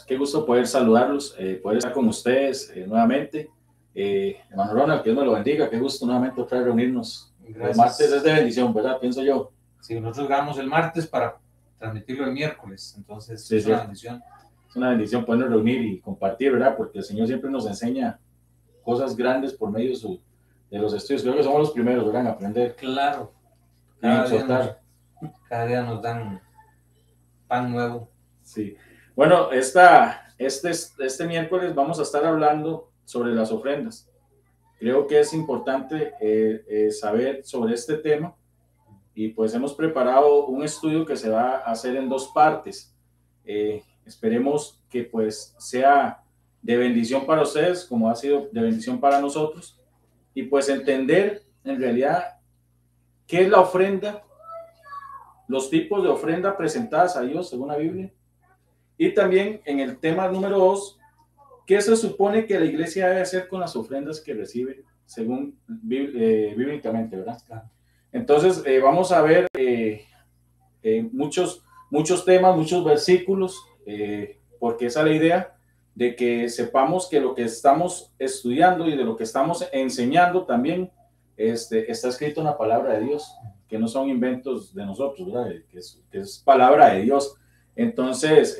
qué gusto poder saludarlos, poder estar con ustedes nuevamente. Hermano Ronald, que Dios me lo bendiga, qué gusto nuevamente otra vez reunirnos. Gracias. Los martes es de bendición, ¿verdad? Pienso yo. Sí, nosotros grabamos el martes para transmitirlo el miércoles, entonces sí, es una bendición. Es una bendición podernos reunir y compartir, ¿verdad? Porque el Señor siempre nos enseña cosas grandes por medio de los estudios. Creo que somos los primeros, ¿verdad? En aprender. Claro. Cada día nos dan pan nuevo. Sí. Bueno, este miércoles vamos a estar hablando sobre las ofrendas. Creo que es importante saber sobre este tema y pues hemos preparado un estudio que se va a hacer en 2 partes. Esperemos que pues sea de bendición para ustedes como ha sido de bendición para nosotros y pues entender en realidad qué es la ofrenda, los tipos de ofrenda presentadas a Dios según la Biblia. Y también en el tema número 2, ¿qué se supone que la iglesia debe hacer con las ofrendas que recibe según bíblicamente, verdad? Entonces, vamos a ver muchos temas, muchos versículos, porque esa es la idea de que sepamos que lo que estamos estudiando y de lo que estamos enseñando también está escrito en la palabra de Dios, que no son inventos de nosotros, ¿verdad? Que es palabra de Dios. Entonces,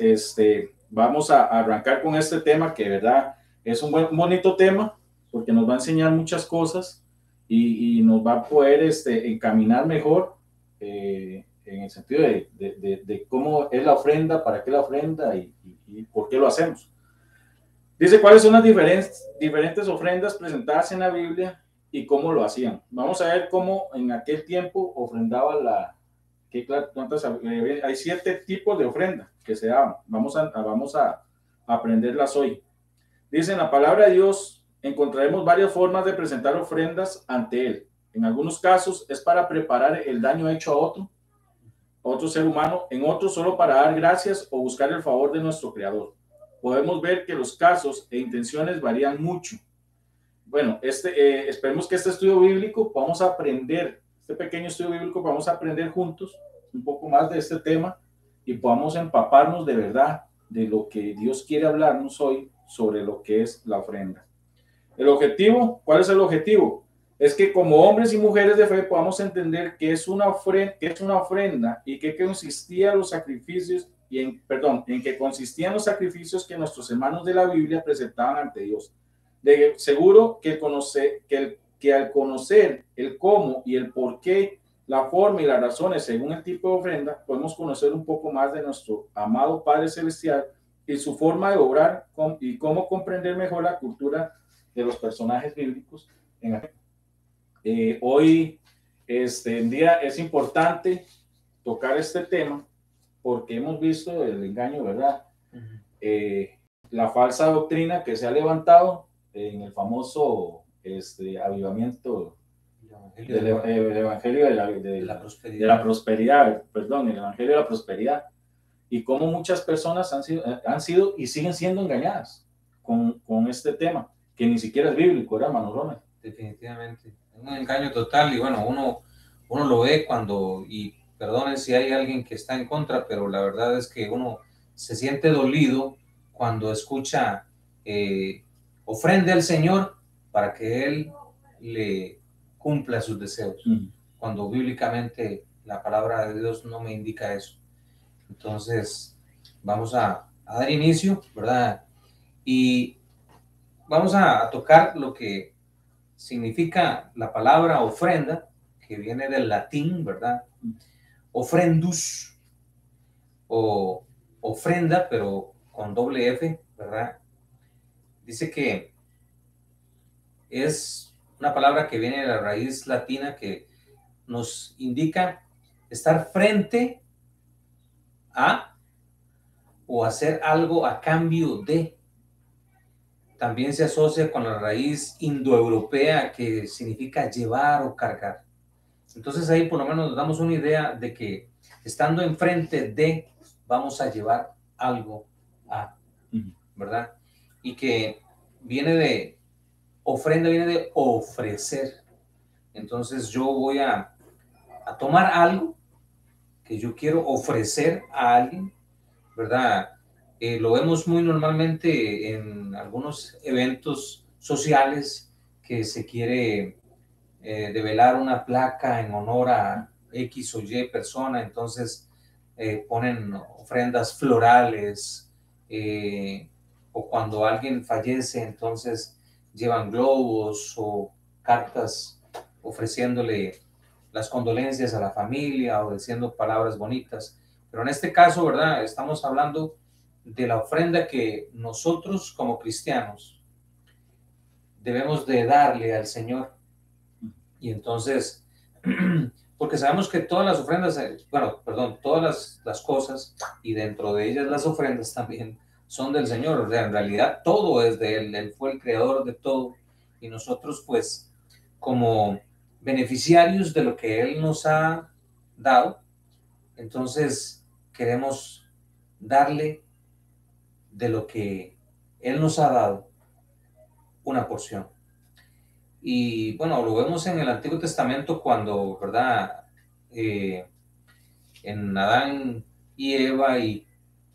vamos a arrancar con este tema que, verdad, es un bonito tema porque nos va a enseñar muchas cosas y nos va a poder encaminar mejor en el sentido de cómo es la ofrenda, para qué la ofrenda y por qué lo hacemos. Dice cuáles son las diferentes ofrendas presentadas en la Biblia y cómo lo hacían. Vamos a ver cómo en aquel tiempo ofrendaba hay 7 tipos de ofrenda que se daban. Vamos a aprenderlas hoy. Dice en la palabra de Dios, encontraremos varias formas de presentar ofrendas ante Él. En algunos casos es para preparar el daño hecho a otro ser humano, en otros solo para dar gracias o buscar el favor de nuestro Creador. Podemos ver que los casos e intenciones varían mucho. Bueno, esperemos que este estudio bíblico vamos a aprender, este pequeño estudio bíblico vamos a aprender juntos un poco más de este tema y podamos empaparnos de verdad de lo que Dios quiere hablarnos hoy sobre lo que es la ofrenda. El objetivo, ¿cuál es el objetivo? Es que como hombres y mujeres de fe podamos entender qué es una ofrenda y qué consistían los sacrificios en qué consistían los sacrificios que nuestros hermanos de la Biblia presentaban ante Dios. De seguro que al conocer el cómo y el por qué, la forma y las razones según el tipo de ofrenda, podemos conocer un poco más de nuestro amado Padre Celestial y su forma de obrar y cómo comprender mejor la cultura de los personajes bíblicos. Hoy en día es importante tocar este tema porque hemos visto el engaño, ¿verdad? La falsa doctrina que se ha levantado en el famoso avivamiento del evangelio de la prosperidad, perdón, el evangelio de la prosperidad, y cómo muchas personas han sido y siguen siendo engañadas con este tema, que ni siquiera es bíblico, ¿verdad, hermano Ronald? Definitivamente, un engaño total, y bueno, uno lo ve y perdonen si hay alguien que está en contra, pero la verdad es que uno se siente dolido cuando escucha ofrende al Señor para que Él le cumpla sus deseos, cuando bíblicamente la palabra de Dios no me indica eso. Entonces vamos a dar inicio, ¿verdad? Y vamos a tocar lo que significa la palabra ofrenda, que viene del latín, ¿verdad? Ofrendus, o ofrenda, pero con doble F, ¿verdad? Dice que es una palabra que viene de la raíz latina que nos indica estar frente a o hacer algo a cambio de. También se asocia con la raíz indoeuropea que significa llevar o cargar. Entonces ahí por lo menos nos damos una idea de que estando enfrente de, vamos a llevar algo a, ¿verdad? Y que viene de ofrenda, viene de ofrecer. Entonces yo voy a tomar algo que yo quiero ofrecer a alguien, ¿verdad? Lo vemos muy normalmente en algunos eventos sociales que se quiere develar una placa en honor a X o Y persona, entonces ponen ofrendas florales, o cuando alguien fallece, entonces llevan globos o cartas ofreciéndole las condolencias a la familia o diciendo palabras bonitas. Pero en este caso, ¿verdad? Estamos hablando de la ofrenda que nosotros como cristianos debemos de darle al Señor. Y entonces, porque sabemos que todas las ofrendas, bueno, perdón, todas las cosas y dentro de ellas las ofrendas también son del Señor. O sea, en realidad todo es de Él. Él fue el creador de todo. Y nosotros, pues, como beneficiarios de lo que Él nos ha dado, entonces queremos darle de lo que Él nos ha dado una porción. Y bueno, lo vemos en el Antiguo Testamento cuando, ¿verdad? Eh, en Adán y Eva y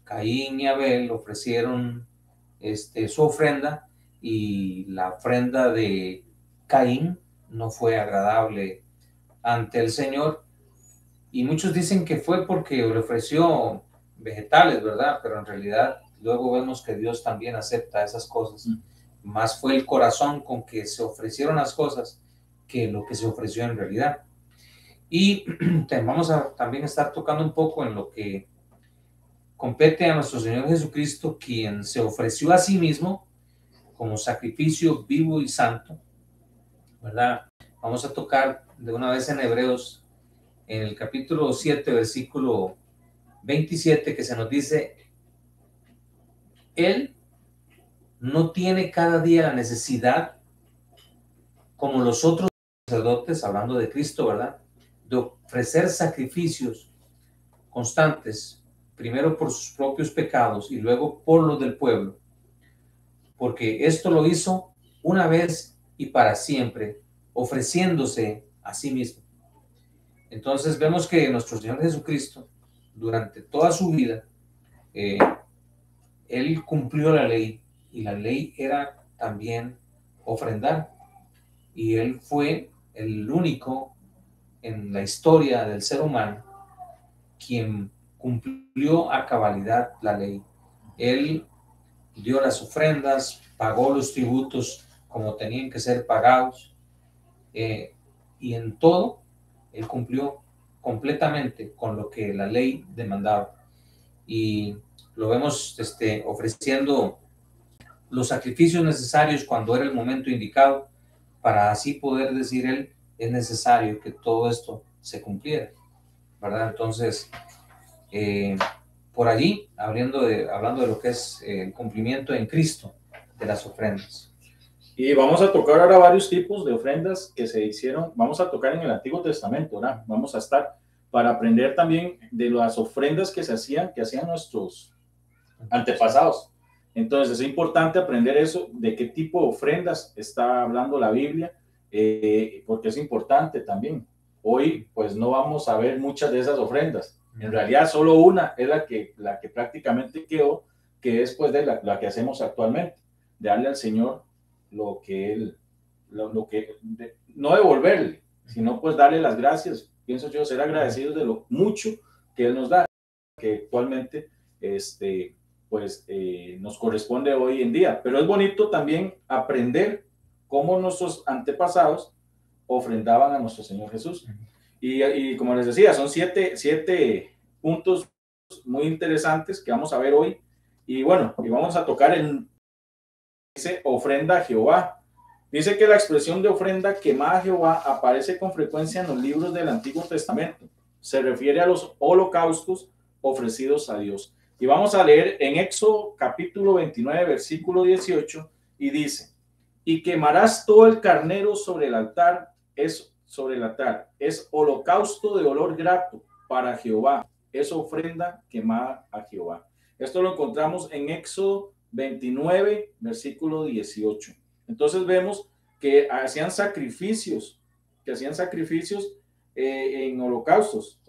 Caín y Abel ofrecieron su ofrenda, y la ofrenda de Caín no fue agradable ante el Señor. Y muchos dicen que fue porque le ofreció vegetales, ¿verdad? Pero en realidad luego vemos que Dios también acepta esas cosas. Más fue el corazón con que se ofrecieron las cosas que lo que se ofreció en realidad. Y vamos a también estar tocando un poco en lo que compete a nuestro Señor Jesucristo, quien se ofreció a sí mismo como sacrificio vivo y santo, ¿verdad? Vamos a tocar de una vez en Hebreos, en el capítulo 7, versículo 27, que se nos dice: Él no tiene cada día la necesidad, como los otros sacerdotes, hablando de Cristo, ¿verdad?, de ofrecer sacrificios constantes, primero por sus propios pecados y luego por los del pueblo, porque esto lo hizo una vez y para siempre, ofreciéndose a sí mismo. Entonces vemos que nuestro Señor Jesucristo, durante toda su vida, Él cumplió la ley, y la ley era también ofrendar. Y Él fue el único en la historia del ser humano quien cumplió a cabalidad la ley. Él dio las ofrendas, pagó los tributos como tenían que ser pagados, y en todo Él cumplió completamente con lo que la ley demandaba. Y lo vemos ofreciendo los sacrificios necesarios cuando era el momento indicado, para así poder decir Él: es necesario que todo esto se cumpliera, ¿verdad? Entonces, por allí, hablando de lo que es el cumplimiento en Cristo de las ofrendas. Y vamos a tocar ahora varios tipos de ofrendas que se hicieron. Vamos a tocar en el Antiguo Testamento, ¿verdad? Vamos a estar para aprender también de las ofrendas que hacían nuestros antepasados. Entonces es importante aprender eso, de qué tipo de ofrendas está hablando la Biblia, porque es importante también. Hoy pues no vamos a ver muchas de esas ofrendas. En realidad solo una es la que prácticamente quedó, que es pues de la que hacemos actualmente, de darle al Señor lo que Él, no devolverle, sino pues darle las gracias. Pienso yo, ser agradecidos de lo mucho que Él nos da, que actualmente pues nos corresponde hoy en día. Pero es bonito también aprender cómo nuestros antepasados ofrendaban a nuestro Señor Jesús. Y como les decía, son siete puntos muy interesantes que vamos a ver hoy. Y bueno, y vamos a tocar dice ofrenda a Jehová. Dice que la expresión de ofrenda quemada a Jehová aparece con frecuencia en los libros del Antiguo Testamento. Se refiere a los holocaustos ofrecidos a Dios. Y vamos a leer en Éxodo capítulo 29, versículo 18, y dice: y quemarás todo el carnero sobre el altar, es holocausto de olor grato para Jehová, es ofrenda quemada a Jehová. Esto lo encontramos en Éxodo 29, versículo 18. Entonces vemos que hacían sacrificios en holocaustos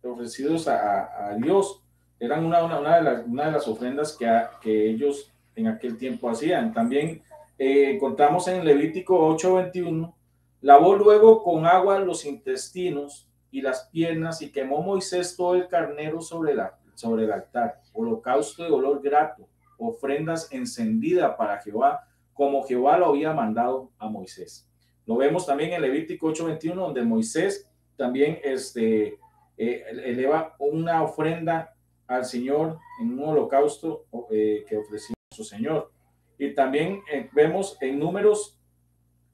ofrecidos a Dios. eran una de las ofrendas que ellos en aquel tiempo hacían. También encontramos en Levítico 8:21, lavó luego con agua los intestinos y las piernas y quemó Moisés todo el carnero sobre el altar, holocausto de olor grato, ofrendas encendidas para Jehová, como Jehová lo había mandado a Moisés. Lo vemos también en Levítico 8:21, donde Moisés también eleva una ofrenda al Señor en un holocausto que ofreció su Señor. Y también vemos en Números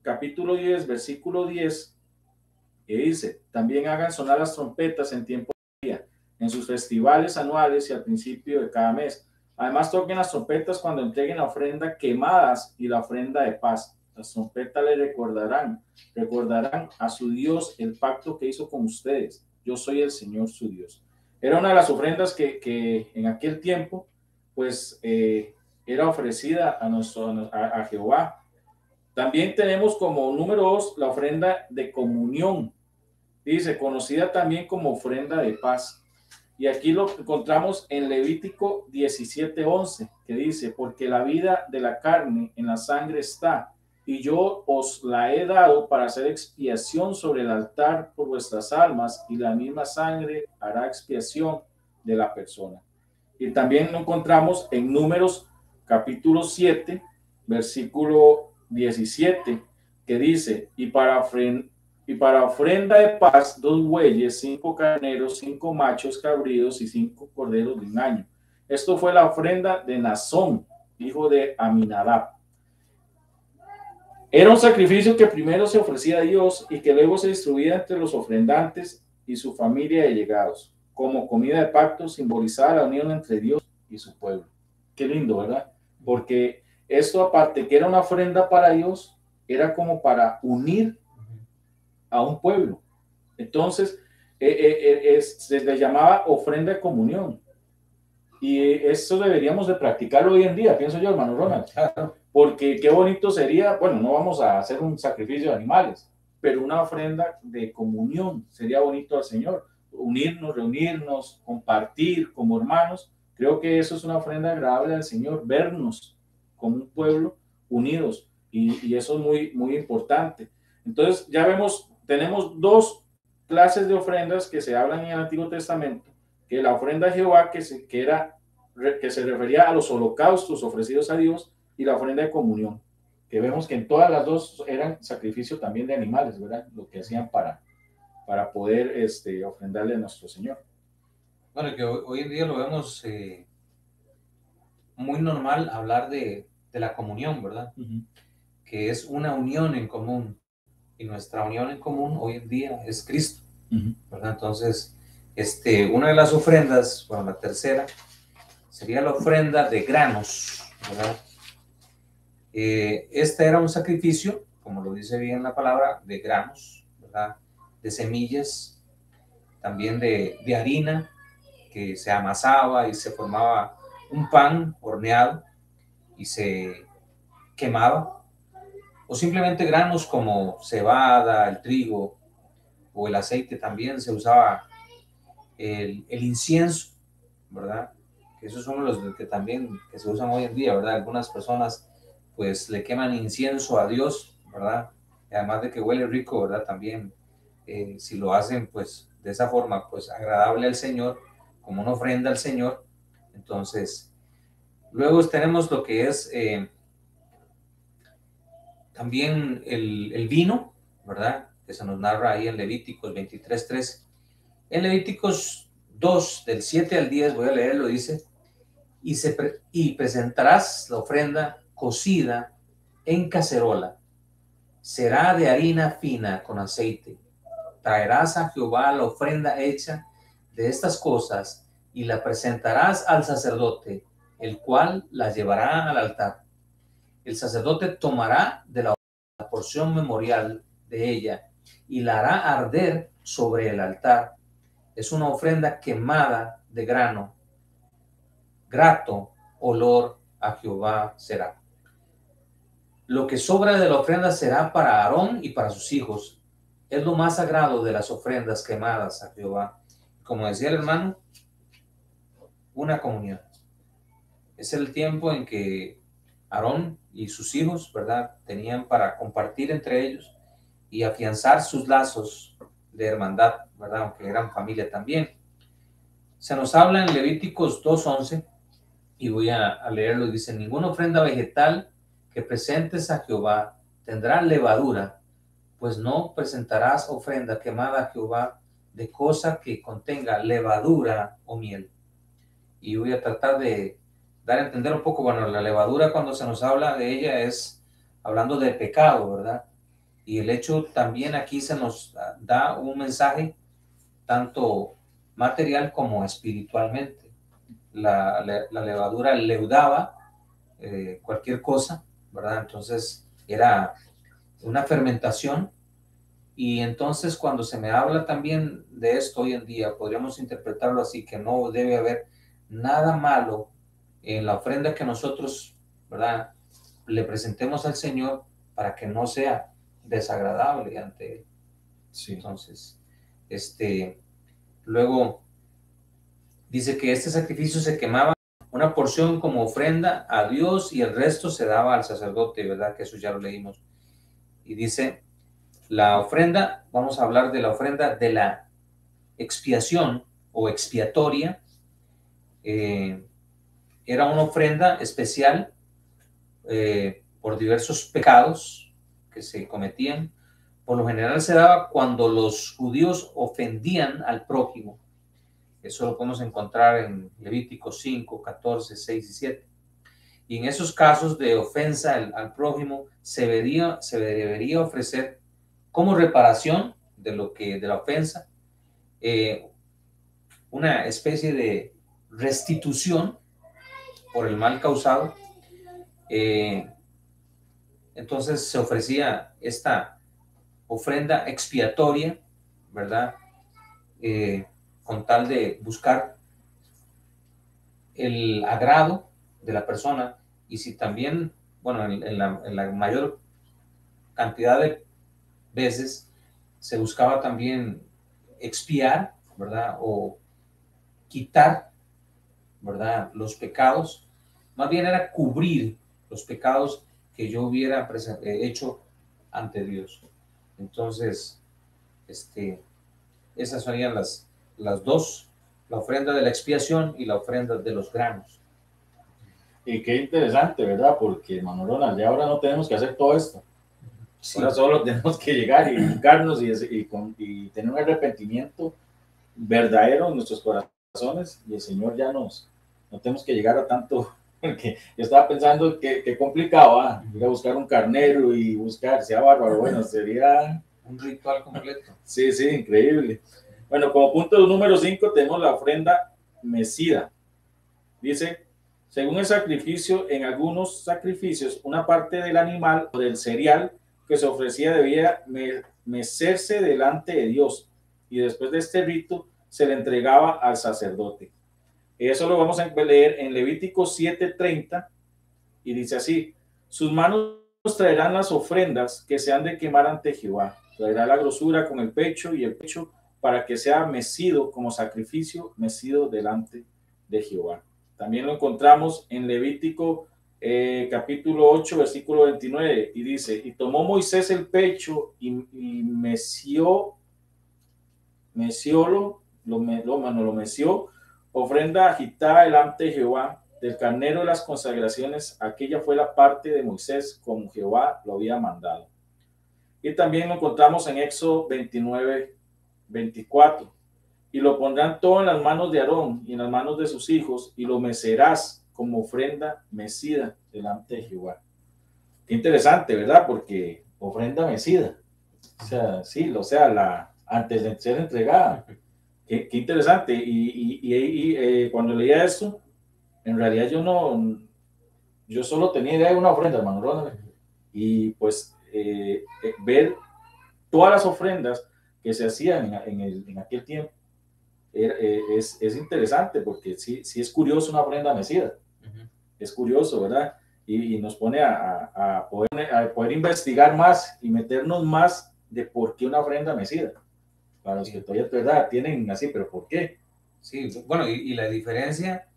capítulo 10, versículo 10, que dice, también hagan sonar las trompetas en tiempo de día, en sus festivales anuales y al principio de cada mes. Además toquen las trompetas cuando entreguen la ofrenda quemadas y la ofrenda de paz. Las trompetas le recordarán a su Dios el pacto que hizo con ustedes. Yo soy el Señor su Dios. Era una de las ofrendas que en aquel tiempo, pues, era ofrecida a Jehová. También tenemos como número 2 la ofrenda de comunión. Dice, conocida también como ofrenda de paz. Y aquí lo encontramos en Levítico 17:11, que dice, porque la vida de la carne en la sangre está, y yo os la he dado para hacer expiación sobre el altar por vuestras almas, y la misma sangre hará expiación de la persona. Y también lo encontramos en Números capítulo 7, versículo 17, que dice, y para ofrenda de paz, 2 bueyes, 5 carneros, 5 machos cabríos y 5 corderos de un año. Esto fue la ofrenda de Nazón, hijo de Aminadab. Era un sacrificio que primero se ofrecía a Dios y que luego se distribuía entre los ofrendantes y su familia de llegados, como comida de pacto, simbolizaba la unión entre Dios y su pueblo. Qué lindo, ¿verdad? Porque esto, aparte que era una ofrenda para Dios, era como para unir a un pueblo. Entonces, se le llamaba ofrenda de comunión. Y eso deberíamos de practicarlo hoy en día, pienso yo, hermano Ronald. Claro. Porque qué bonito sería, bueno, no vamos a hacer un sacrificio de animales, pero una ofrenda de comunión sería bonito al Señor. Unirnos, reunirnos, compartir como hermanos. Creo que eso es una ofrenda agradable al Señor, vernos como un pueblo unidos. Y eso es muy, muy importante. Entonces, ya vemos, tenemos 2 clases de ofrendas que se hablan en el Antiguo Testamento, que la ofrenda de Jehová, que se refería a los holocaustos ofrecidos a Dios, y la ofrenda de comunión, que vemos que en todas las 2 eran sacrificio también de animales, ¿verdad? Lo que hacían para poder ofrendarle a nuestro Señor. Bueno, que hoy en día lo vemos muy normal hablar de la comunión, ¿verdad? Uh-huh. Que es una unión en común, y nuestra unión en común hoy en día es Cristo, uh-huh, ¿verdad? Entonces, una de las ofrendas, bueno, la tercera, sería la ofrenda de granos, ¿verdad? Este era un sacrificio, como lo dice bien la palabra, de granos, ¿verdad? De semillas, también de harina, que se amasaba y se formaba un pan horneado y se quemaba, o simplemente granos como cebada, el trigo o el aceite. También se usaba el incienso, ¿verdad? Que esos son los que también que se usan hoy en día, ¿verdad? Algunas personas pues le queman incienso a Dios, ¿verdad? Y además de que huele rico, ¿verdad? También si lo hacen pues de esa forma, pues agradable al Señor, como una ofrenda al Señor. Entonces, luego tenemos lo que es también el vino, ¿verdad? Que se nos narra ahí en Levíticos 23:13. En Levíticos 2, del 7 al 10, voy a leerlo, dice, y presentarás la ofrenda cocida en cacerola, será de harina fina con aceite. Traerás a Jehová la ofrenda hecha de estas cosas y la presentarás al sacerdote, el cual la llevará al altar. El sacerdote tomará de la porción memorial de ella y la hará arder sobre el altar. Es una ofrenda quemada de grano, grato olor a Jehová será. Lo que sobra de la ofrenda será para Aarón y para sus hijos. Es lo más sagrado de las ofrendas quemadas a Jehová. Como decía el hermano, una comunión. Es el tiempo en que Aarón y sus hijos, ¿verdad?, tenían para compartir entre ellos y afianzar sus lazos de hermandad, ¿verdad?, aunque eran familia también. Se nos habla en Levíticos 2:11, y voy a leerlo, y dice: ninguna ofrenda vegetal que presentes a Jehová tendrá levadura, pues no presentarás ofrenda quemada a Jehová de cosa que contenga levadura o miel. Y voy a tratar de dar a entender un poco, bueno, la levadura, cuando se nos habla de ella, es hablando de pecado, ¿verdad? Y el hecho también aquí se nos da un mensaje tanto material como espiritualmente. La levadura leudaba cualquier cosa, ¿verdad? Entonces era una fermentación. Y entonces, cuando se me habla también de esto hoy en día, podríamos interpretarlo así, que no debe haber nada malo en la ofrenda que nosotros, ¿verdad?, le presentemos al Señor, para que no sea desagradable ante Él. Sí. Entonces, luego dice que este sacrificio se quemaba una porción como ofrenda a Dios y el resto se daba al sacerdote, ¿verdad? Que eso ya lo leímos. Y dice, la ofrenda, vamos a hablar de la ofrenda de la expiación o expiatoria. Era una ofrenda especial por diversos pecados que se cometían. Por lo general se daba cuando los judíos ofendían al prójimo. Eso lo podemos encontrar en Levíticos 5, 14, 6 y 7. Y en esos casos de ofensa al prójimo se debería ofrecer como reparación de la ofensa, una especie de restitución por el mal causado. Entonces se ofrecía esta ofrenda expiatoria, ¿verdad? Con tal de buscar el agrado de la persona, y si también, bueno, en la mayor cantidad de veces se buscaba también expiar, ¿verdad?, o quitar, ¿verdad?, los pecados. Más bien era cubrir los pecados que yo hubiera hecho ante Dios. Entonces, esas serían las dos: la ofrenda de la expiación y la ofrenda de los granos. Y qué interesante, ¿verdad? Porque, hermano Ronald, ya ahora no tenemos que hacer todo esto. Sí. Ahora solo tenemos que llegar y educarnos y tener un arrepentimiento verdadero en nuestros corazones, y el Señor ya no tenemos que llegar a tanto, porque yo estaba pensando que complicado, ir a buscar un carnero y buscar, sea bárbaro, bueno, sería un ritual completo. Sí, increíble. Bueno, como punto número 5 tenemos la ofrenda mecida. Dice, según el sacrificio, en algunos sacrificios, una parte del animal o del cereal que se ofrecía debía mecerse delante de Dios, y después de este rito se le entregaba al sacerdote. Eso lo vamos a leer en Levítico 7:30, y dice así: sus manos traerán las ofrendas que se han de quemar ante Jehová. Traerá la grosura con el pecho y el pecho, para que sea mecido como sacrificio, mecido delante de Jehová. También lo encontramos en Levítico capítulo 8, versículo 29, y dice, y tomó Moisés el pecho y meció, ofrenda agitada delante de Jehová, del carnero de las consagraciones. Aquella fue la parte de Moisés, como Jehová lo había mandado. Y también lo encontramos en Éxodo 29:24. Y lo pondrán todo en las manos de Aarón y en las manos de sus hijos, y lo mecerás como ofrenda mecida delante de Jehová. Qué interesante, ¿verdad? Porque ofrenda mecida. O sea, sí, antes de ser entregada. Qué interesante. Y cuando leía esto, en realidad yo solo tenía idea de una ofrenda, hermano Ronald. Y pues ver todas las ofrendas que se hacían en aquel tiempo es interesante, porque sí es curioso una ofrenda mecida. Es curioso, ¿verdad? Y nos pone a poder investigar más y meternos más de por qué una ofrenda mecida. Para los que todavía, ¿verdad?, tienen así, pero ¿por qué? Sí, bueno, y la diferencia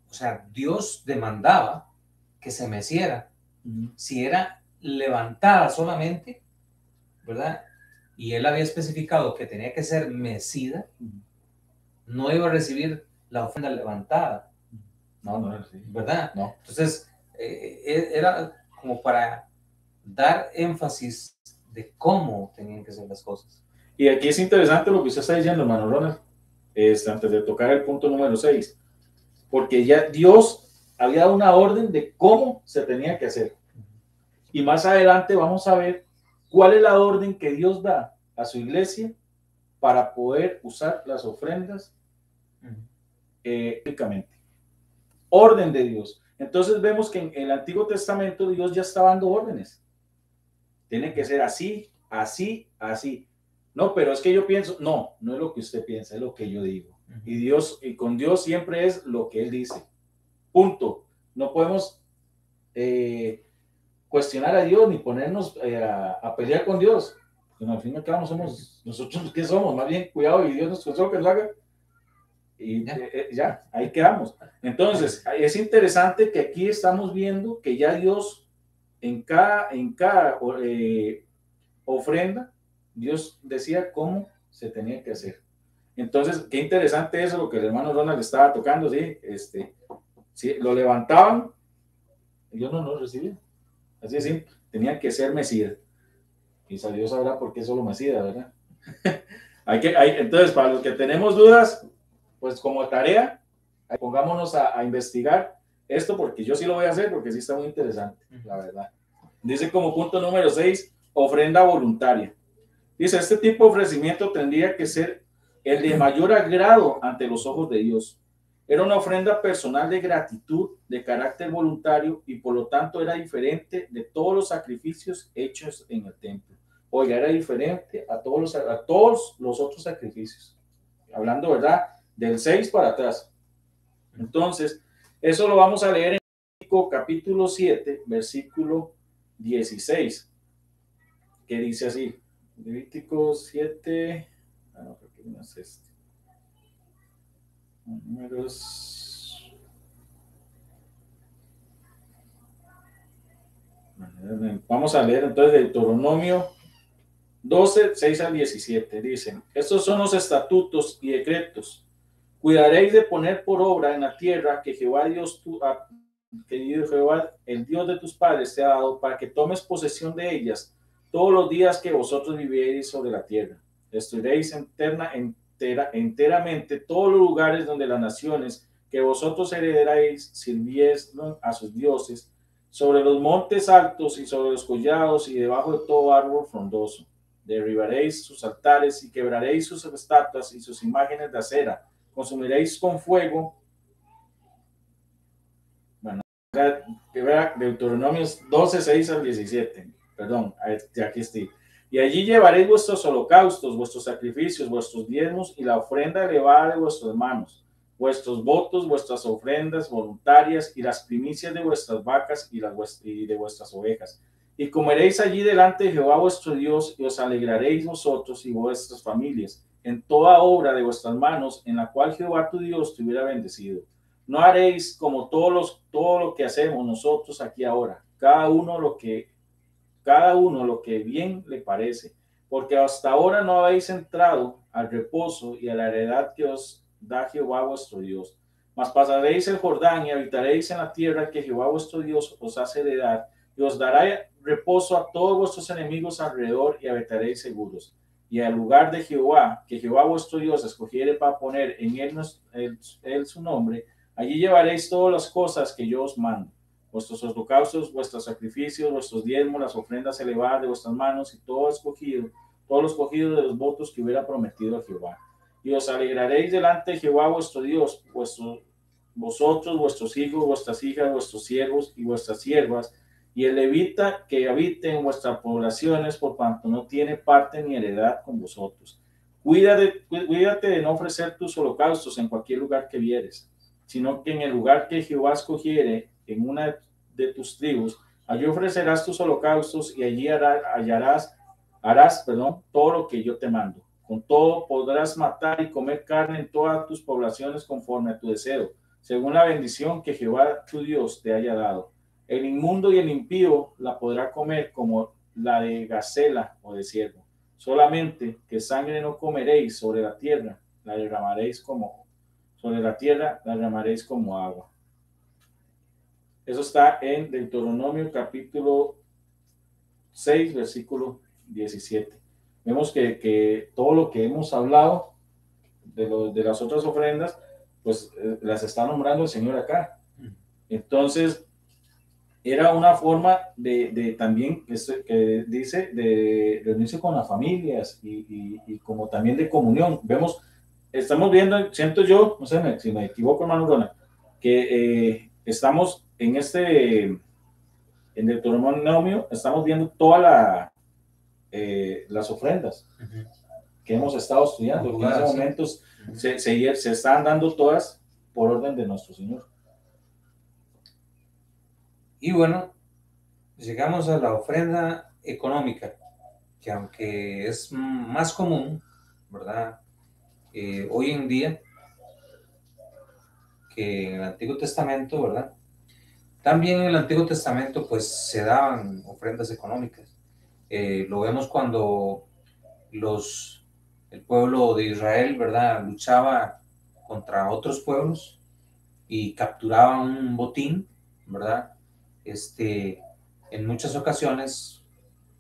o sea, Dios demandaba que se meciera. Si era levantada solamente, ¿verdad? Y él había especificado que tenía que ser mecida, no iba a recibir la ofrenda levantada. No, sí. ¿Verdad? No. Entonces, era como para dar énfasis de cómo tenían que ser las cosas. Y aquí es interesante lo que usted está diciendo, hermano Ronald, antes de tocar el punto número 6, porque ya Dios había dado una orden de cómo se tenía que hacer. Y más adelante vamos a ver cuál es la orden que Dios da a su iglesia para poder usar las ofrendas únicamente. Orden de Dios. Entonces vemos que en el Antiguo Testamento Dios ya estaba dando órdenes. Tiene que ser así, así, así. No, pero es que yo pienso, no es lo que usted piensa, es lo que yo digo. Y con Dios siempre es lo que Él dice. Punto. No podemos cuestionar a Dios ni ponernos a pelear con Dios. Bueno, al fin y al cabo somos nosotros, ¿qué somos? Más bien, cuidado, y Dios nos consejó que nos haga. Y ya, ahí quedamos. Entonces, es interesante que aquí estamos viendo que ya Dios en cada ofrenda, Dios decía cómo se tenía que hacer. Entonces, qué interesante eso, lo que el hermano Ronald estaba tocando, ¿sí? Sí, lo levantaban y yo no lo recibía. Así es, tenía que ser Mesías. Y Dios sabrá por qué solo Mesías, ¿verdad? Entonces, para los que tenemos dudas, pues como tarea, pongámonos a investigar esto, porque yo sí lo voy a hacer, porque sí está muy interesante, la verdad. Dice como punto número 6, ofrenda voluntaria. Dice, este tipo de ofrecimiento tendría que ser el de mayor agrado ante los ojos de Dios. Era una ofrenda personal de gratitud, de carácter voluntario, y por lo tanto era diferente de todos los sacrificios hechos en el templo. Oiga, era diferente a todos los otros sacrificios. Hablando, ¿verdad? Del 6 para atrás. Entonces, eso lo vamos a leer en Levítico capítulo 7, versículo 16, que dice así. Levítico 7, no, creo que no es este. Números. Vamos a leer entonces Deuteronomio 12, 6 al 17. Dicen, estos son los estatutos y decretos. Cuidaréis de poner por obra en la tierra que Jehová el Dios de tus padres te ha dado, para que tomes posesión de ellas todos los días que vosotros vivierais sobre la tierra. Destruiréis enteramente todos los lugares donde las naciones que vosotros heredaréis sirvieron a sus dioses, sobre los montes altos y sobre los collados y debajo de todo árbol frondoso. Derribaréis sus altares y quebraréis sus estatuas y sus imágenes de acera. Consumiréis con fuego. Bueno, Deuteronomio 12, 6 al 17. Perdón, aquí estoy. Y allí llevaréis vuestros holocaustos, vuestros sacrificios, vuestros diezmos y la ofrenda elevada de vuestras manos, vuestros votos, vuestras ofrendas voluntarias y las primicias de vuestras vacas y de vuestras ovejas. Y comeréis allí delante de Jehová vuestro Dios, y os alegraréis vosotros y vuestras familias en toda obra de vuestras manos, en la cual Jehová tu Dios te hubiera bendecido. No haréis como todo lo que hacemos nosotros aquí ahora, cada uno lo que bien le parece, porque hasta ahora no habéis entrado al reposo y a la heredad que os da Jehová vuestro Dios. Mas pasaréis el Jordán y habitaréis en la tierra que Jehová vuestro Dios os hace heredar, y os dará reposo a todos vuestros enemigos alrededor, y habitaréis seguros. Y al lugar de Jehová, que Jehová vuestro Dios escogiere para poner en él su nombre, allí llevaréis todas las cosas que yo os mando, vuestros holocaustos, vuestros sacrificios, vuestros diezmos, las ofrendas elevadas de vuestras manos y todos los cogidos de los votos que hubiera prometido a Jehová. Y os alegraréis delante de Jehová vuestro Dios, vosotros, vuestros hijos, vuestras hijas, vuestros siervos y vuestras siervas, y el levita que habite en vuestras poblaciones, por cuanto no tiene parte ni heredad con vosotros. Cuídate de no ofrecer tus holocaustos en cualquier lugar que vieres, sino que en el lugar que Jehová escogiere, en una de tus tribus, allí ofrecerás tus holocaustos, y allí harás todo lo que yo te mando. Con todo podrás matar y comer carne en todas tus poblaciones conforme a tu deseo, según la bendición que Jehová tu Dios te haya dado. El inmundo y el impío la podrá comer como la de gacela o de ciervo. Solamente que sangre no comeréis sobre la tierra, la derramaréis como sobre la tierra, la derramaréis como agua. Eso está en Deuteronomio capítulo 6, versículo 17. Vemos que todo lo que hemos hablado de las otras ofrendas, pues las está nombrando el Señor acá. Entonces, era una forma de también, que dice, de reunirse con las familias y como también de comunión. Vemos, estamos viendo, siento yo, no sé si me equivoco, hermano Rona, que estamos en Deuteronomio, estamos viendo todas las ofrendas que hemos estado estudiando, que en ese momento se están dando todas por orden de nuestro Señor. Y bueno, llegamos a la ofrenda económica, que aunque es más común, ¿verdad? Hoy en día que en el Antiguo Testamento, ¿verdad? También en el Antiguo Testamento pues se daban ofrendas económicas. Lo vemos cuando el pueblo de Israel, ¿verdad? Luchaba contra otros pueblos y capturaba un botín, ¿verdad? En muchas ocasiones,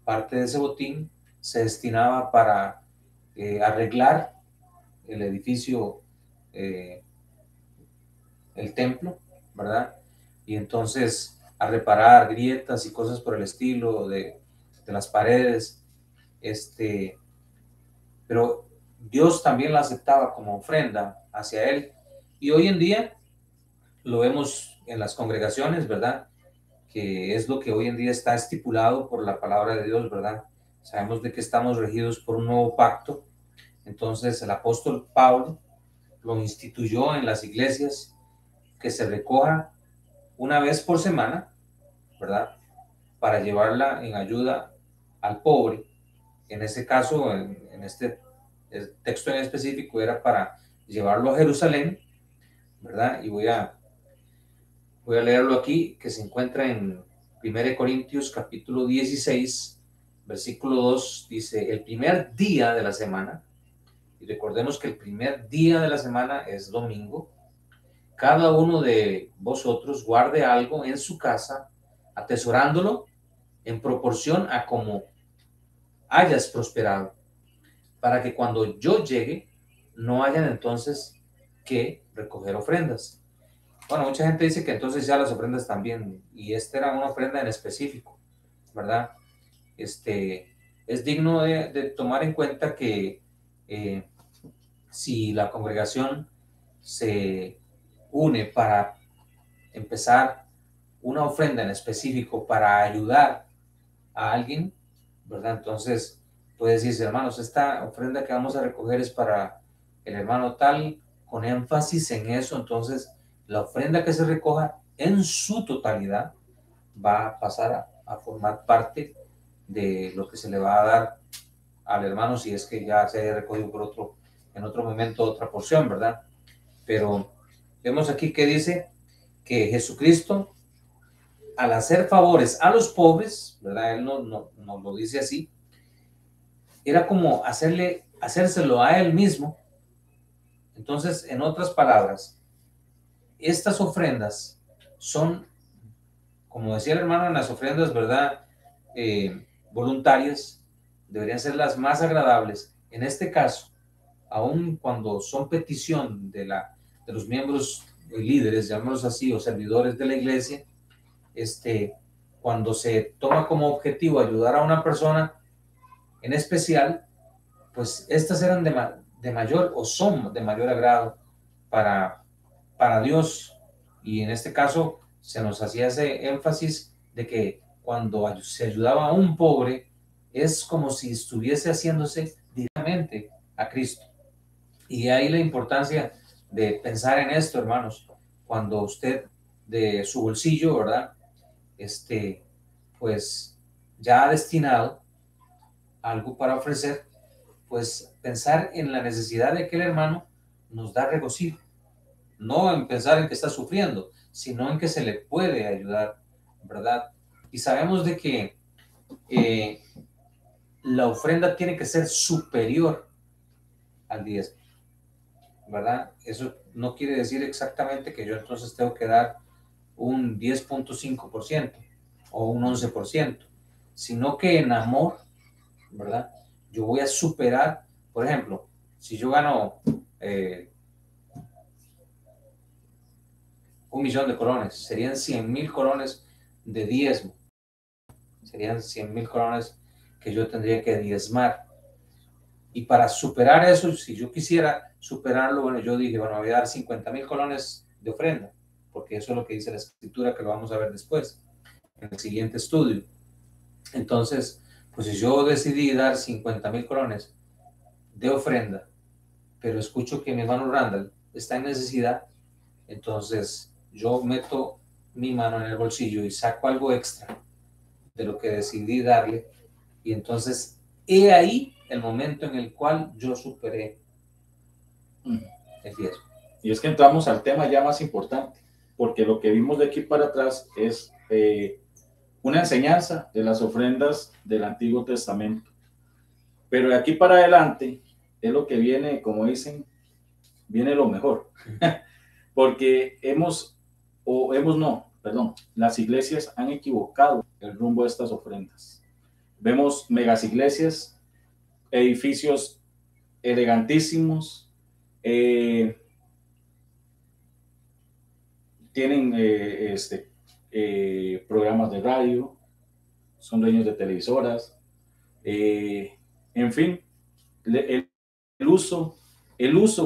parte de ese botín se destinaba para arreglar el edificio, el templo, ¿verdad? Y entonces a reparar grietas y cosas por el estilo de las paredes, pero Dios también la aceptaba como ofrenda hacia Él. Y hoy en día lo vemos en las congregaciones, ¿verdad? Que es lo que hoy en día está estipulado por la palabra de Dios, ¿verdad? Sabemos de que estamos regidos por un nuevo pacto. Entonces el apóstol Pablo lo instituyó en las iglesias, que se recoja una vez por semana, ¿verdad? Para llevarla en ayuda al pobre. En ese caso, en este texto en específico, era para llevarlo a Jerusalén, ¿verdad? Y voy a leerlo aquí, que se encuentra en 1 Corintios capítulo 16, versículo 2, dice: el primer día de la semana, y recordemos que el primer día de la semana es domingo, cada uno de vosotros guarde algo en su casa, atesorándolo en proporción a como hayas prosperado, para que cuando yo llegue no hayan entonces que recoger ofrendas. Bueno, mucha gente dice que entonces ya las ofrendas también, y esta era una ofrenda en específico, ¿verdad? Es digno de tomar en cuenta que si la congregación se une para empezar una ofrenda en específico para ayudar a alguien, ¿verdad? Entonces puede decirse: hermanos, esta ofrenda que vamos a recoger es para el hermano tal, con énfasis en eso. Entonces la ofrenda que se recoja en su totalidad va a pasar a formar parte de lo que se le va a dar al hermano, si es que ya se haya recogido en otro momento otra porción, ¿verdad? Pero vemos aquí que dice que Jesucristo, al hacer favores a los pobres, ¿verdad? Él no lo dice así, era como hacérselo a él mismo. Entonces, en otras palabras, estas ofrendas son, como decía el hermano, en las ofrendas, ¿verdad? Voluntarias, deberían ser las más agradables. En este caso, aun cuando son petición de los miembros líderes, llamémoslos así, o servidores de la iglesia, cuando se toma como objetivo ayudar a una persona en especial, pues estas eran de mayor, o son de mayor agrado para Dios. Y en este caso se nos hacía ese énfasis de que cuando se ayudaba a un pobre, es como si estuviese haciéndose directamente a Cristo. Y ahí la importancia de pensar en esto, hermanos, cuando usted de su bolsillo, ¿verdad? Pues ya ha destinado algo para ofrecer, pues pensar en la necesidad de aquel hermano nos da regocijo, no en pensar en que está sufriendo, sino en que se le puede ayudar, ¿verdad? Y sabemos de que la ofrenda tiene que ser superior al diezmo, ¿verdad? Eso no quiere decir exactamente que yo entonces tengo que dar un 10.5% o un 11%, sino que en amor, ¿verdad? Yo voy a superar, por ejemplo, si yo gano 1.000.000 de colones, serían 100.000 colones de diezmo, serían 100.000 colones que yo tendría que diezmar. Y para superar eso, si yo quisiera superarlo, bueno, yo dije, bueno, voy a dar 50.000 colones de ofrenda, porque eso es lo que dice la escritura, que lo vamos a ver después, en el siguiente estudio. Entonces, pues si yo decidí dar 50.000 colones de ofrenda, pero escucho que mi hermano Randall está en necesidad, entonces yo meto mi mano en el bolsillo y saco algo extra de lo que decidí darle, y entonces he ahí el momento en el cual yo superé el diezmo. Y es que entramos al tema ya más importante, porque lo que vimos de aquí para atrás es una enseñanza de las ofrendas del Antiguo Testamento. Pero de aquí para adelante es lo que viene, como dicen, viene lo mejor. Porque las iglesias han equivocado el rumbo de estas ofrendas. Vemos megas iglesias, edificios elegantísimos, tienen programas de radio, son dueños de televisoras, en fin, el uso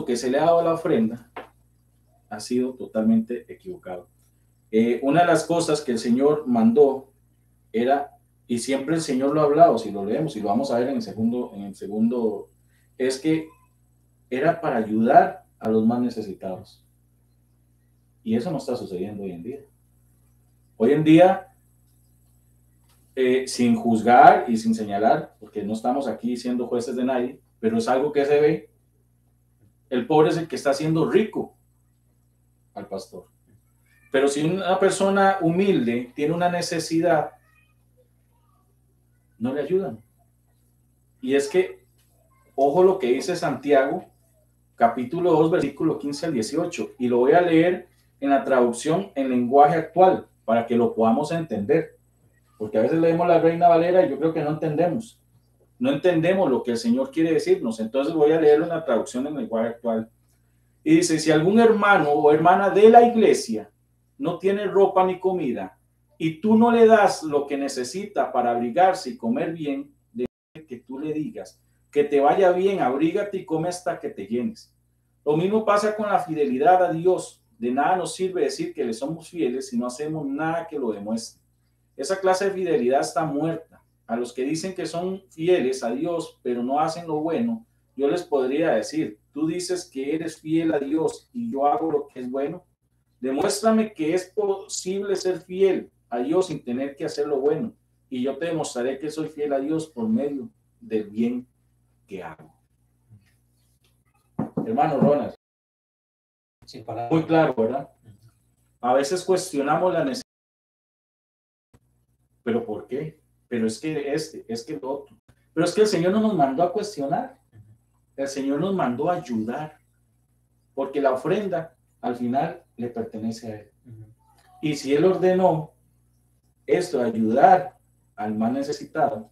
que se le ha dado a la ofrenda ha sido totalmente equivocado. Una de las cosas que el Señor mandó era, y siempre el Señor lo ha hablado, si lo leemos y lo vamos a ver en el segundo, es que era para ayudar a los más necesitados. Y eso no está sucediendo hoy en día. Hoy en día, sin juzgar y sin señalar, porque no estamos aquí siendo jueces de nadie, pero es algo que se ve, el pobre es el que está haciendo rico al pastor. Pero si una persona humilde tiene una necesidad, no le ayudan. Y es que, ojo lo que dice Santiago, capítulo 2, versículo 15 al 18, y lo voy a leer en la traducción en lenguaje actual, para que lo podamos entender, porque a veces leemos la Reina Valera y yo creo que no entendemos lo que el Señor quiere decirnos. Entonces voy a leerlo en la traducción en lenguaje actual. Y dice, si algún hermano o hermana de la iglesia no tiene ropa ni comida, y tú no le das lo que necesita para abrigarse y comer bien, de que tú le digas, que te vaya bien, abrígate y come hasta que te llenes. Lo mismo pasa con la fidelidad a Dios. De nada nos sirve decir que le somos fieles si no hacemos nada que lo demuestre. Esa clase de fidelidad está muerta. A los que dicen que son fieles a Dios, pero no hacen lo bueno, yo les podría decir, tú dices que eres fiel a Dios y yo hago lo que es bueno. Demuéstrame que es posible ser fiel a Dios sin tener que hacer lo bueno. Y yo te demostraré que soy fiel a Dios por medio del bien que hago. Hermano Ronald, muy claro, ¿verdad? A veces cuestionamos la necesidad. ¿Pero por qué? Pero es que lo otro. Pero es que el Señor no nos mandó a cuestionar. El Señor nos mandó a ayudar. Porque la ofrenda, al final, le pertenece a Él. Y si Él ordenó esto, de ayudar al más necesitado,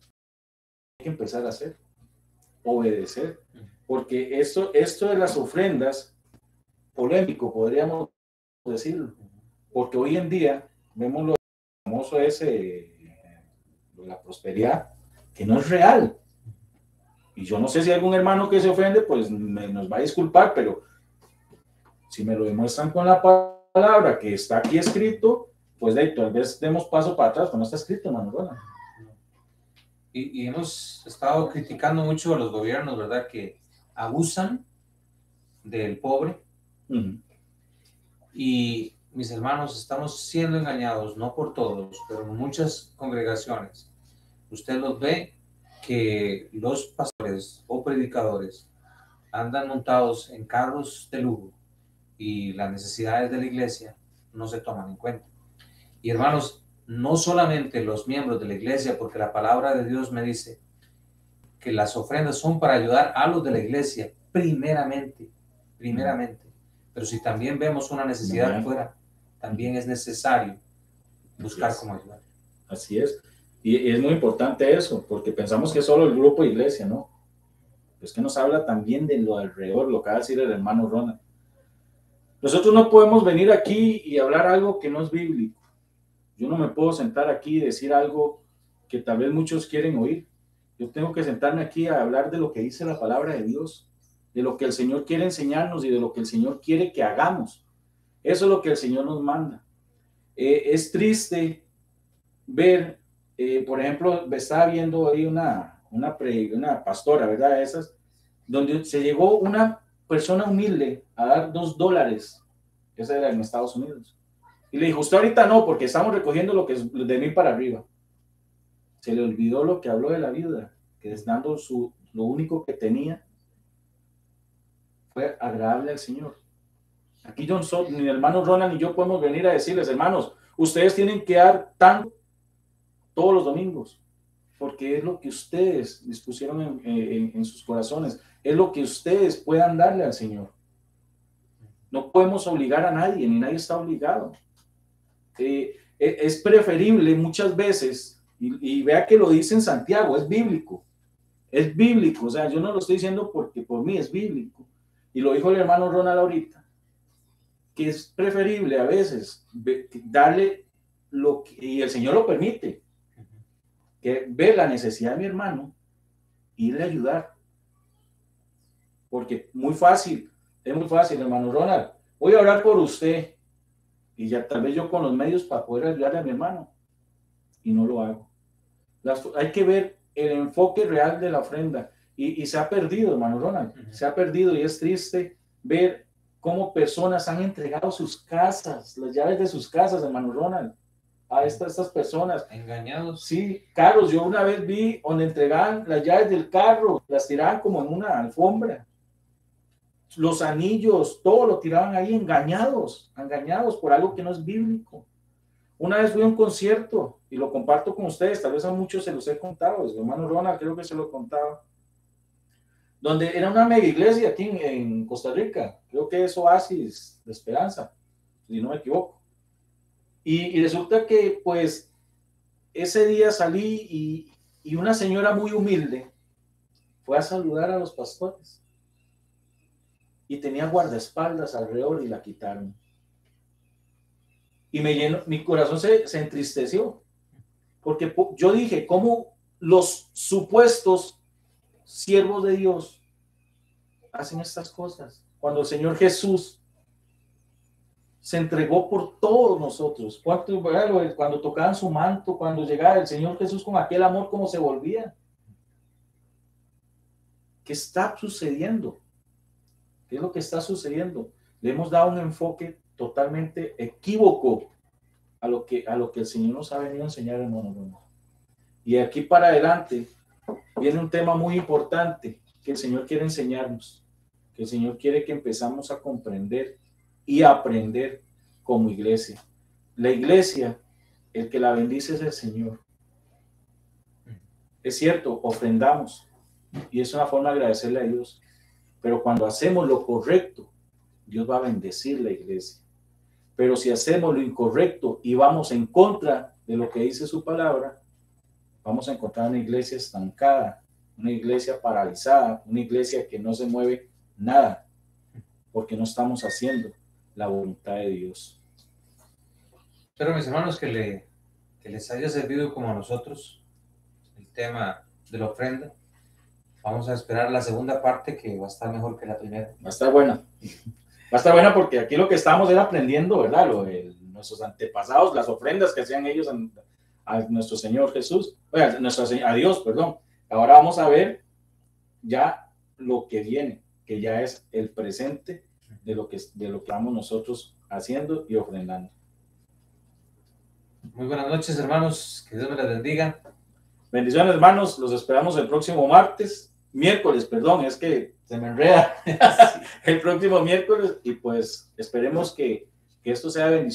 hay que empezar a hacer, obedecer. Porque esto de las ofrendas, polémico, podríamos decirlo. Porque hoy en día, vemos lo famoso ese, la prosperidad, que no es real. Y yo no sé si hay algún hermano que se ofende, pues nos va a disculpar, pero si me lo demuestran con la palabra que está aquí escrito, pues de ahí tal vez demos paso para atrás, pero no está escrito, hermano. Bueno. Y hemos estado criticando mucho a los gobiernos, ¿verdad? Que abusan del pobre. Y mis hermanos, estamos siendo engañados, no por todos, pero en muchas congregaciones. Usted los ve que los pastores o predicadores andan montados en carros de lujo, y las necesidades de la iglesia no se toman en cuenta. Y hermanos, no solamente los miembros de la iglesia, porque la palabra de Dios me dice que las ofrendas son para ayudar a los de la iglesia, primeramente. Pero si también vemos una necesidad fuera, también es necesario buscar cómo ayudar. Así es. Y es muy importante eso, porque pensamos que es solo el grupo de iglesia, ¿no? Es que nos habla también de lo alrededor, lo que va a decir el hermano Ronald. Nosotros no podemos venir aquí y hablar algo que no es bíblico. Yo no me puedo sentar aquí y decir algo que tal vez muchos quieren oír. Yo tengo que sentarme aquí a hablar de lo que dice la palabra de Dios, de lo que el Señor quiere enseñarnos y de lo que el Señor quiere que hagamos. Eso es lo que el Señor nos manda. Es triste ver, por ejemplo, estaba viendo ahí una pastora, ¿verdad? Esas, donde se llegó una persona humilde a dar $2. Esa era en Estados Unidos. Y le dijo, usted ahorita no, porque estamos recogiendo lo que es de mí para arriba. Se le olvidó lo que habló de la viuda, que es dando lo único que tenía, fue agradable al Señor. Aquí ni el hermano Ronald ni yo podemos venir a decirles, hermanos, ustedes tienen que dar tanto todos los domingos, porque es lo que ustedes dispusieron en sus corazones, es lo que ustedes puedan darle al Señor. No podemos obligar a nadie, ni nadie está obligado. Es preferible muchas veces, y vea que lo dice en Santiago, es bíblico, o sea, yo no lo estoy diciendo porque por mí es bíblico, y lo dijo el hermano Ronald ahorita, que es preferible a veces darle lo que, y el Señor lo permite, que ve la necesidad de mi hermano, irle a ayudar, porque es muy fácil, hermano Ronald, voy a orar por usted, y ya tal vez yo con los medios para poder ayudarle a mi hermano, y no lo hago. Hay que ver el enfoque real de la ofrenda, y se ha perdido, hermano Ronald, se ha perdido, y es triste ver cómo personas han entregado sus casas, las llaves de sus casas, hermano Ronald, a estas personas. Engañados. Sí, carros, yo una vez vi donde entregaban las llaves del carro, las tiraban como en una alfombra. Los anillos, todo lo tiraban ahí engañados por algo que no es bíblico. Una vez fui a un concierto y lo comparto con ustedes, tal vez a muchos se los he contado, el hermano Ronald creo que se lo contaba, donde era una mega iglesia aquí en Costa Rica, creo que es Oasis de Esperanza, si no me equivoco. Y resulta que pues ese día salí y una señora muy humilde fue a saludar a los pastores y tenía guardaespaldas alrededor y la quitaron. Y mi corazón se entristeció, porque yo dije, ¿cómo los supuestos siervos de Dios hacen estas cosas? Cuando el Señor Jesús se entregó por todos nosotros, cuando tocaban su manto, cuando llegaba el Señor Jesús con aquel amor, ¿cómo se volvía? ¿Qué está sucediendo? ¿Qué es lo que está sucediendo? Le hemos dado un enfoque totalmente equívoco a lo que el Señor nos ha venido a enseñar, hermano. Y aquí para adelante viene un tema muy importante que el Señor quiere enseñarnos, que el Señor quiere que empezamos a comprender y a aprender como iglesia. La iglesia, el que la bendice es el Señor. Es cierto, ofrendamos y es una forma de agradecerle a Dios, pero cuando hacemos lo correcto, Dios va a bendecir la iglesia. Pero si hacemos lo incorrecto y vamos en contra de lo que dice su palabra, vamos a encontrar una iglesia estancada, una iglesia paralizada, una iglesia que no se mueve nada, porque no estamos haciendo la voluntad de Dios. Espero, mis hermanos, que les haya servido como a nosotros el tema de la ofrenda. Vamos a esperar la segunda parte, que va a estar mejor que la primera. Va a estar buena. Va a estar buena porque aquí lo que estamos era aprendiendo, ¿verdad? Nuestros antepasados, las ofrendas que hacían ellos a nuestro Señor Jesús, a Dios, perdón. Ahora vamos a ver ya lo que viene, que ya es el presente de lo que estamos nosotros haciendo y ofrendando. Muy buenas noches, hermanos. Que Dios me les bendiga. Bendiciones, hermanos. Los esperamos el próximo miércoles, perdón. Es que se me enreda el próximo miércoles y pues esperemos que esto sea bendición.